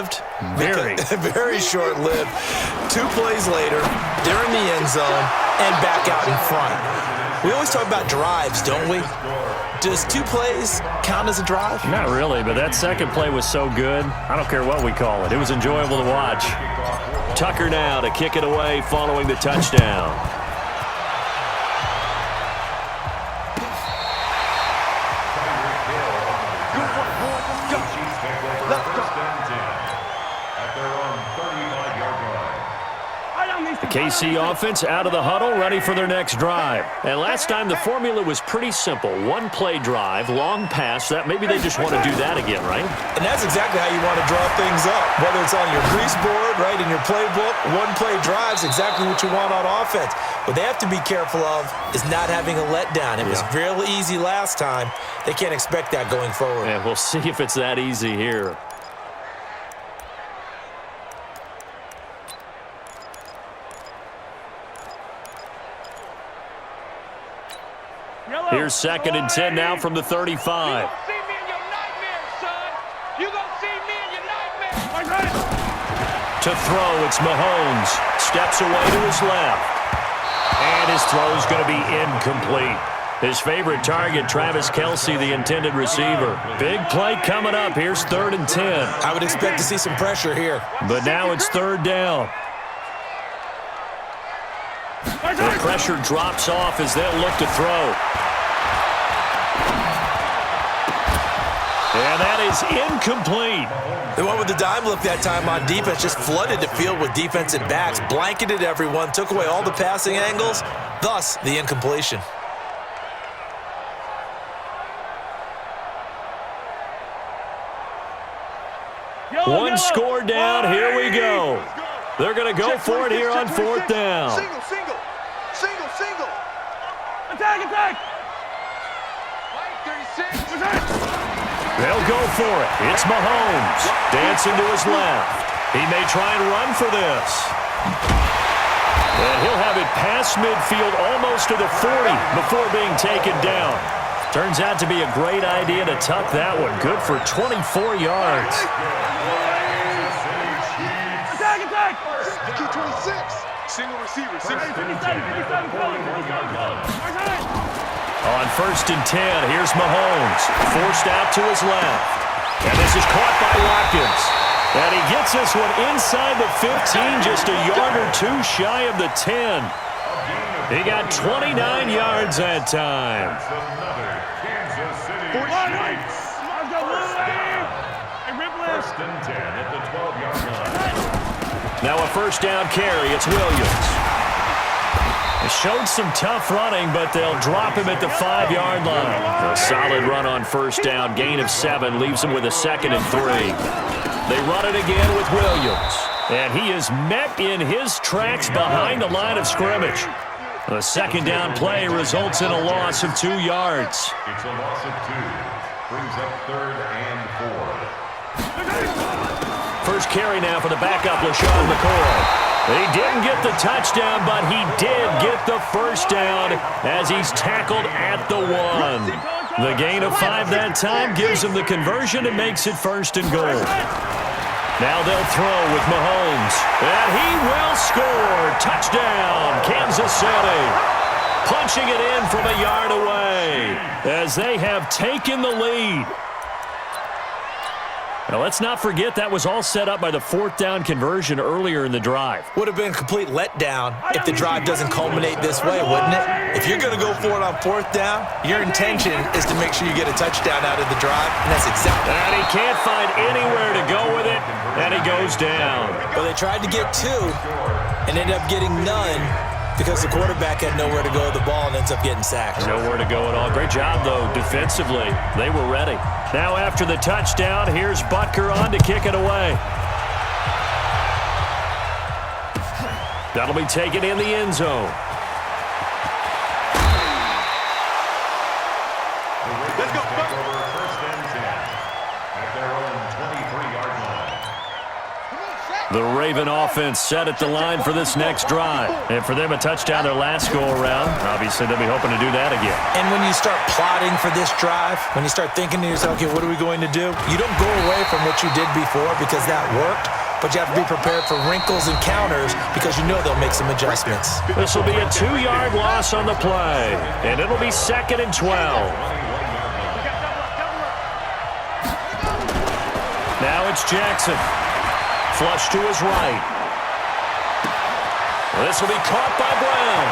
short-lived? Very. Very short-lived. 2 plays later, they're in the end zone and back out in front. We always talk about drives, don't we? Does 2 plays count as a drive? Not really, but that second play was so good. I don't care what we call it. It was enjoyable to watch. Tucker now to kick it away following the touchdown. The KC offense out of the huddle, ready for their next drive. And last time the formula was pretty simple. 1-play drive, long pass. That maybe they just want to do that again, right? And that's exactly how you want to draw things up. Whether it's on your grease board, right, in your playbook, 1-play drive's exactly what you want on offense. What they have to be careful of is not having a letdown. It was real easy last time. They can't expect that going forward. Yeah, we'll see if it's that easy here. Here's 2nd and 10 now from the 35. You gonna see me in your nightmares, son. You gonna see me in your nightmares. To throw, it's Mahomes. Steps away to his left. And his throw's going to be incomplete. His favorite target, Travis Kelce, the intended receiver. Big play coming up. Here's 3rd and 10. I would expect to see some pressure here. But now it's 3rd down. The pressure drops off as they'll look to throw. And that is incomplete. The one with the dime look that time on defense just flooded the field with defensive backs, blanketed everyone, took away all the passing angles, thus the incompletion. One score down, here we go. They're going to go for it here on 4th down. Single. Attack. They'll go for it. It's Mahomes. Dancing to his left. He may try and run for this. And he'll have it past midfield almost to the 40 before being taken down. Turns out to be a great idea to tuck that one. Good for 24 yards. Attack. Key 26. Single receiver. On 1st and 10, here's Mahomes. Forced out to his left. And this is caught by Watkins. And he gets this one inside the 15, just a yard or 2 shy of the 10. He got 29 yards that time. Now a 1st down carry. It's Williams. He showed some tough running, but they'll drop him at the 5-yard line. A solid run on 1st down. Gain of 7 leaves him with a 2nd and 3. They run it again with Williams. And he is met in his tracks behind the line of scrimmage. The 2nd down play results in a loss of 2 yards. It's a loss of 2. Brings up 3rd and 4. First carry now for the backup, LaShawn McCoy. He didn't get the touchdown, but he did get the 1st down as he's tackled at the 1. The gain of 5 that time gives him the conversion and makes it 1st and goal. Now they'll throw with Mahomes. And he will score. Touchdown, Kansas City. Punching it in from a yard away as they have taken the lead. Now, let's not forget that was all set up by the 4th down conversion earlier in the drive. Would have been a complete letdown if the drive doesn't culminate this way, wouldn't it? If you're going to go for it on 4th down, your intention is to make sure you get a touchdown out of the drive, and that's exactly. And he can't find anywhere to go with it, and he goes down. Well, they tried to get 2 and ended up getting none because the quarterback had nowhere to go with the ball and ends up getting sacked. Nowhere to go at all. Great job, though, defensively. They were ready. Now after the touchdown, here's Butker on to kick it away. That'll be taken in the end zone. Let's go, Butker. 1st and 10 at their own 23-yard line. Come on, Shaq. The Raven offense set at the line for this next drive. And for them, a touchdown their last go-around. Obviously, they'll be hoping to do that again. And when you start plotting for this drive, when you start thinking to yourself, okay, what are we going to do? You don't go away from what you did before because that worked, but you have to be prepared for wrinkles and counters because you know they'll make some adjustments. This will be a 2-yard loss on the play, and it'll be 2nd and 12. Now it's Jackson. Flush to his right. This will be caught by Brown.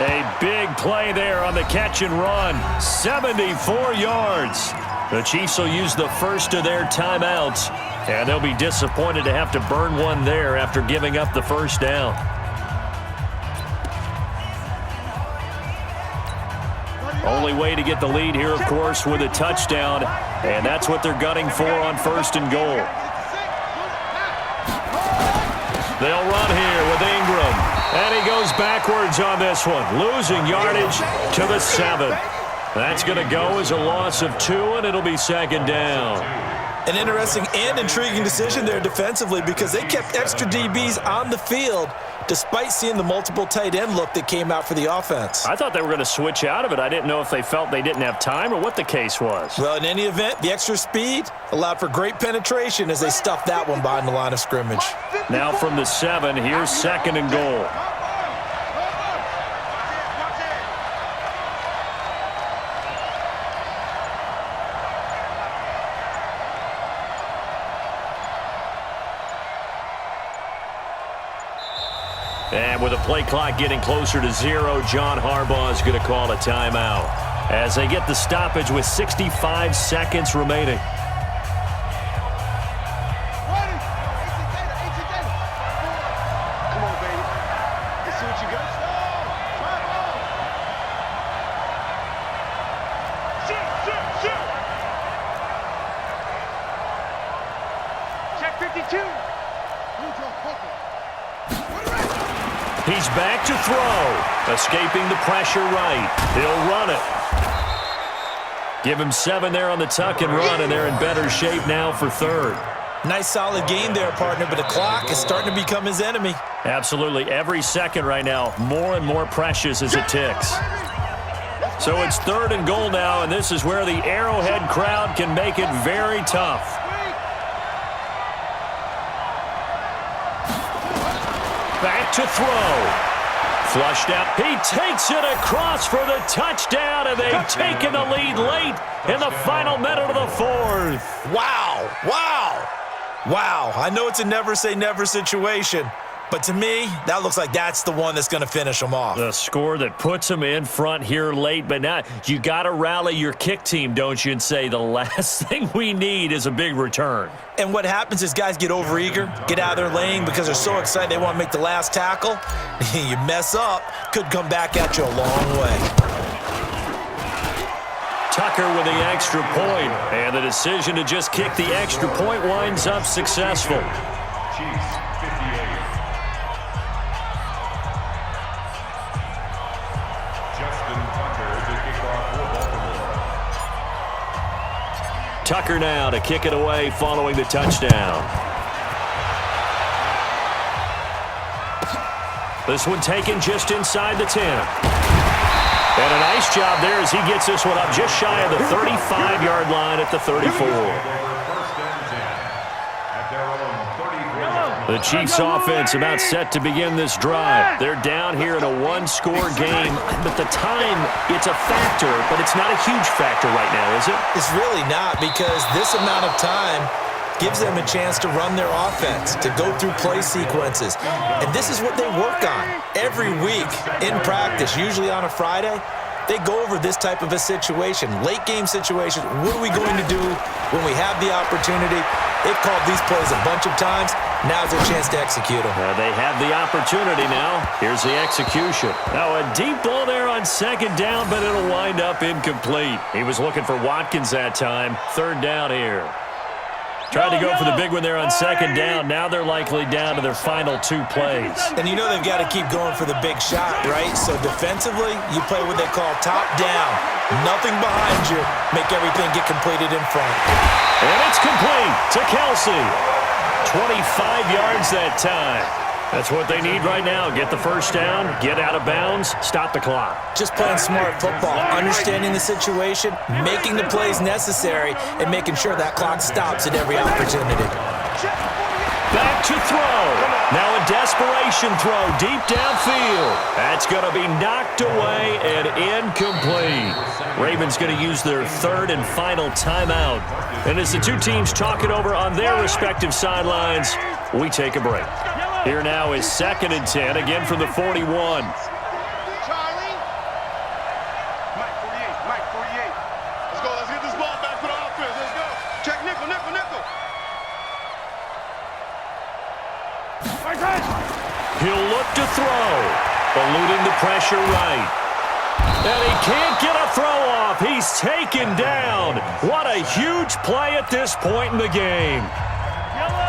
A big play there on the catch and run. 74 yards. The Chiefs will use the first of their timeouts, and they'll be disappointed to have to burn one there after giving up the first down. Only way to get the lead here, of course, with a touchdown, and that's what they're gunning for on 1st and goal. They'll run here with Ingram, and he goes backwards on this one, losing yardage to the 7. That's going to go as a loss of 2, and it'll be 2nd down. An interesting and intriguing decision there defensively because they kept extra DBs on the field despite seeing the multiple tight end look that came out for the offense. I thought they were going to switch out of it. I didn't know if they felt they didn't have time or what the case was. Well, in any event, the extra speed allowed for great penetration as they stuffed that one behind the line of scrimmage. Now from the 7, here's 2nd and goal. And with the play clock getting closer to 0, John Harbaugh is going to call a timeout as they get the stoppage with 65 seconds remaining. Come on, baby. Let's see what you got. Check 52. He's back to throw. Escaping the pressure right. He'll run it. Give him 7 there on the tuck and run, and they're in better shape now for 3rd. Nice solid game there, partner, but the clock is starting to become his enemy. Absolutely. Every second right now, more and more precious as it ticks. So it's 3rd and goal now, and this is where the Arrowhead crowd can make it very tough. Back to throw. Flushed out. He takes it across for the touchdown, and they've taken the lead late in the final minute of the 4th. Wow, wow, wow. I know it's a never say never situation, but to me, that looks like that's the one that's going to finish them off. The score that puts them in front here late, but now you got to rally your kick team, don't you, and say the last thing we need is a big return. And what happens is guys get overeager, get out of their lane because they're so excited they want to make the last tackle. You mess up, could come back at you a long way. Tucker with the extra point, and the decision to just kick the extra point winds up successful. Chiefs 58. Justin Tucker to kick off for Baltimore. Tucker now to kick it away following the touchdown. This one taken just inside the 10. And a nice job there as he gets this one up just shy of the 35-yard line at the 34. The Chiefs offense about set to begin this drive. They're down here in a one-score game, but the time, it's a factor, but it's not a huge factor right now, is it? It's really not, because this amount of time gives them a chance to run their offense, to go through play sequences. And this is what they work on every week in practice, usually on a Friday. They go over this type of a situation, late game situation. What are we going to do when we have the opportunity? They've called these plays a bunch of times. Now's their chance to execute them. They have the opportunity now. Here's the execution. Now a deep ball there on 2nd down, but it'll wind up incomplete. He was looking for Watkins that time. 3rd down here. Tried to go for the big one there on second down. Now they're likely down to their final 2 plays. And you know they've got to keep going for the big shot, right? So defensively, you play what they call top down. Nothing behind you. Make everything get completed in front. And it's complete to Kelsey. 25 yards that time. That's what they need right now. Get the first down, get out of bounds, stop the clock. Just playing smart football, understanding the situation, making the plays necessary, and making sure that clock stops at every opportunity. Back to throw. Now a desperation throw deep downfield. That's going to be knocked away and incomplete. Ravens going to use their 3rd and final timeout. And as the two teams talk it over on their respective sidelines, we take a break. Here now is 2nd and 10, again from the 41. Charlie. Mike 48. Mike 48. Let's go. Let's get this ball back for the offense. Let's go. Check nickel, nickel, nickel. He'll look to throw. Eluding the pressure right. And he can't get a throw off. He's taken down. What a huge play at this point in the game.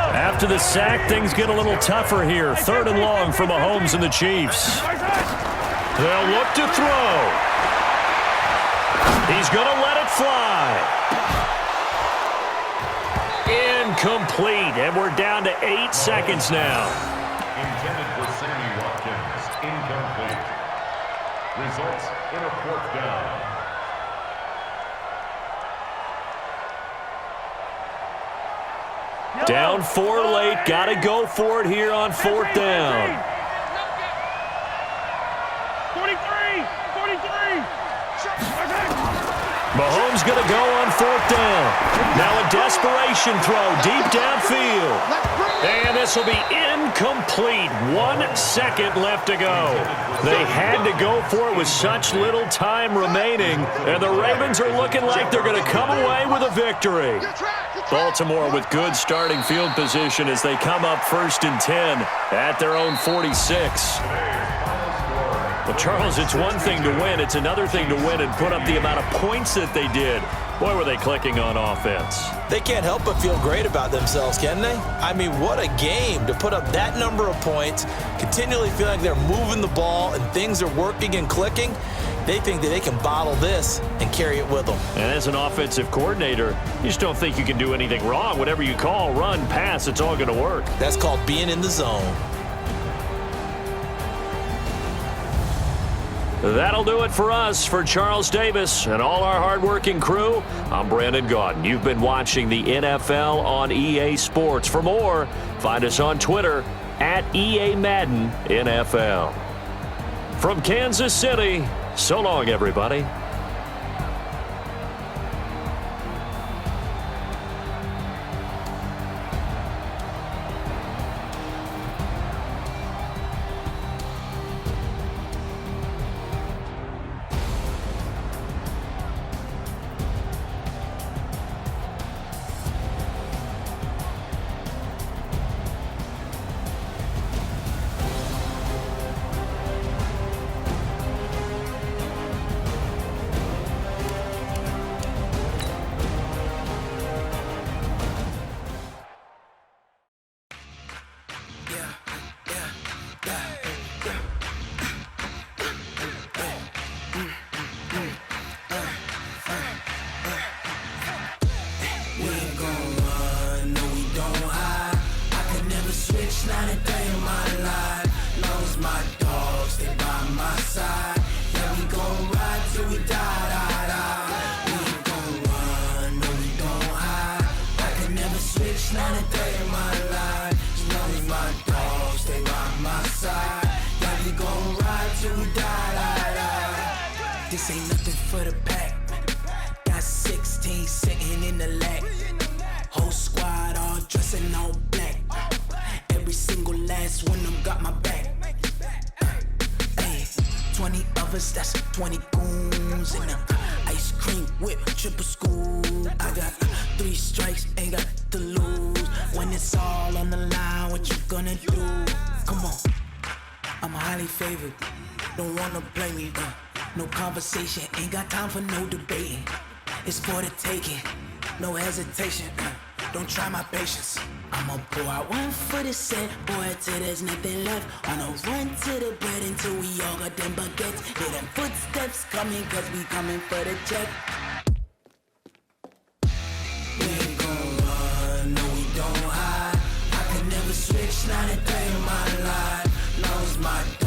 After the sack, things get a little tougher here. 3rd and long for Mahomes and the Chiefs. They'll look to throw. He's going to let it fly. Incomplete, and we're down to 8 seconds now. Intended for Sammy Watkins. Incomplete. Results in a 4th down. Down 4 late. Got to go for it here on 4th down. 43. Mahomes going to go on 4th down. Now a desperation throw deep downfield. And this will be incomplete. 1 second left to go. They had to go for it with such little time remaining. And the Ravens are looking like they're going to come away with a victory. Baltimore with good starting field position as they come up 1st and 10 at their own 46. Well, Charles, it's one thing to win. It's another thing to win and put up the amount of points that they did. Boy, were they clicking on offense. They can't help but feel great about themselves, can they? I mean, what a game to put up that number of points, continually feel like they're moving the ball and things are working and clicking. They think that they can bottle this and carry it with them. And as an offensive coordinator, you just don't think you can do anything wrong. Whatever you call, run, pass, it's all going to work. That's called being in the zone. That'll do it for us. For Charles Davis and all our hardworking crew, I'm Brandon Gaudin. You've been watching the NFL on EA Sports. For more, find us on Twitter at EA Madden NFL. From Kansas City, so long, everybody. This ain't nothing for the pack. Got 16 sitting in the lag. Whole squad all dressing all black. Every single last one of them got my back. Hey, 20 of us, that's 20 goons in them. Ice cream whip, triple school. I got 3 strikes, ain't got to lose. When it's all on the line, what you gonna do? Come on, I'm highly favored. Don't wanna play me, no conversation, ain't got time for no debating. It's for the taking, no hesitation. don't try my patience. I'ma pour out one for the set, boy, till there's nothing left. On a run to the bread until we all got them baguettes. Hear them footsteps coming, cause we coming for the check. We ain't gon' run, no we don't hide. I could never switch, not a day in my life. Knows my